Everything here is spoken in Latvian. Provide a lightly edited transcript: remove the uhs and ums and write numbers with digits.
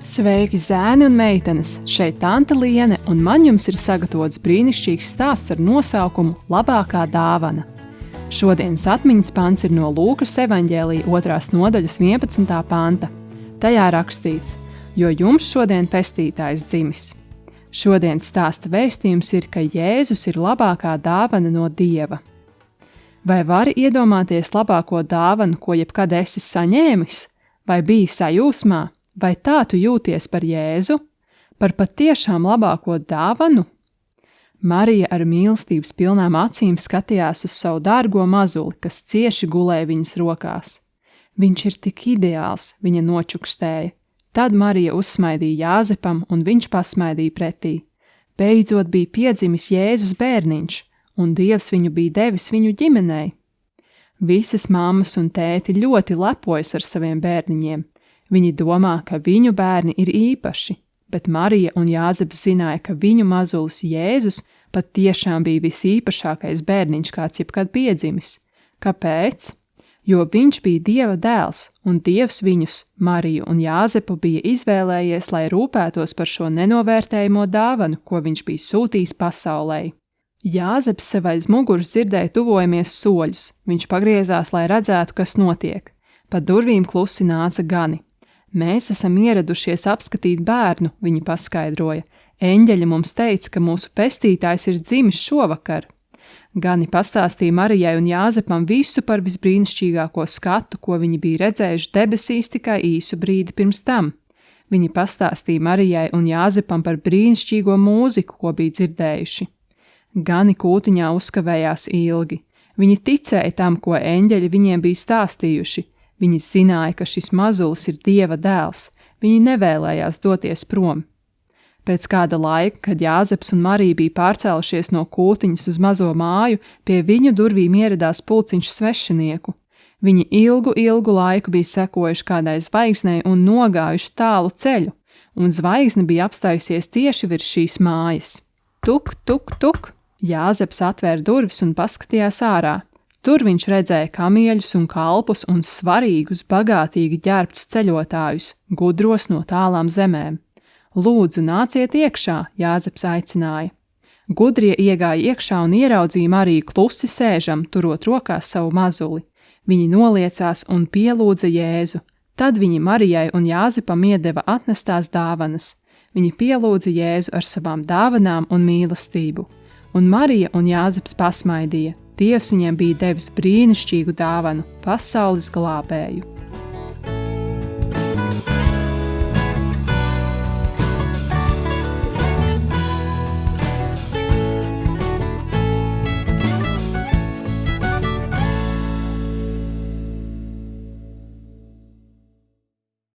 Sveiki, zēni un meitenes! Šeit Tante Liene, un man jums ir sagatavots brīnišķīgs stāsts ar nosaukumu Labākā dāvana. Šodienas atmiņas pants ir no Lūkas evaņģēlija 2. nodaļas 11. panta. Tajā rakstīts: jo jums šodien pestītājs dzimis. Šodienas stāsta vēstījums ir, ka Jēzus ir labākā dāvana no Dieva. Vai vari iedomāties labāko dāvanu, ko jebkad esi saņēmis? Vai biji sajūsmā? Vai tā tu jūties par Jēzu? Par patiešām labāko dāvanu? Marija ar mīlestības pilnām acīm skatījās uz savu dārgo mazuli, kas cieši gulēja viņas rokās. Viņš ir tik ideāls, viņa nočukstēja. Tad Marija uzsmaidīja Jāzepam, un viņš pasmaidīja pretī. Beidzot bija piedzimis Jēzus bērniņš, un Dievs viņu bija devis viņu ģimenei. Visas mammas un tēti ļoti lepojas ar saviem bērniņiem. Viņi domā, ka viņu bērni ir īpaši, bet Marija un Jāzeps zināja, ka viņu mazulis Jēzus pat tiešām bija visīpašākais bērniņš, kāds jebkad piedzimis. Kāpēc? Jo viņš bija Dieva dēls, un Dievs viņus, Mariju un Jāzepu, bija izvēlējies, lai rūpētos par šo nenovērtējamo dāvanu, ko viņš bija sūtījis pasaulē. Jāzeps sev aiz muguras dzirdēja tuvojamies soļus. Viņš pagriezās, lai redzētu, kas notiek. Pa durvīm klusi nāca gani. Mēs esam ieradušies apskatīt bērnu, viņi paskaidroja. Eņģeļi mums teica, ka mūsu pestītājs ir dzimis šovakar. Gani pastāstīja Marijai un Jāzepam visu par visbrīnišķīgāko skatu, ko viņi bija redzējuši debesīs tikai īsu brīdi pirms tam. Viņi pastāstīja Marijai un Jāzepam par brīnišķīgo mūziku, ko bija dzirdējuši. Gani kūtiņā uzkavējās ilgi. Viņi ticēja tam, ko eņģeļi viņiem bija stāstījuši. Viņi zināja, ka šis mazulis ir Dieva dēls. Viņi nevēlējās doties prom. Pēc kāda laika, kad Jāzeps un Marija bija pārcēlušies no kūtiņas uz mazo māju, pie viņu durvīm ieradās pulciņš svešinieku. Viņi ilgu laiku bija sekojuši kādai zvaigznei un nogājuši tālu ceļu, un zvaigzne bija apstājusies tieši virs šīs mājas. Tuk, tuk, tuk! Jāzeps atvēra durvis un paskatījās ārā. Tur viņš redzēja kamieļus un kalpus un svarīgus, bagātīgi ģērbtus ceļotājus, gudros no tālām zemēm. Lūdzu, nāciet iekšā, Jāzeps aicināja. Gudrie iegāja iekšā un ieraudzīja Mariju klusi sēžam, turot rokās savu mazuli. Viņi noliecās un pielūdza Jēzu. Tad viņi Marijai un Jāzepam iedeva atnestās dāvanas. Viņi pielūdza Jēzu ar savām dāvanām un mīlestību. Un Marija un Jāzeps pasmaidīja. Dievs viņiem bija devis brīnišķīgu dāvanu, pasaules glābēju.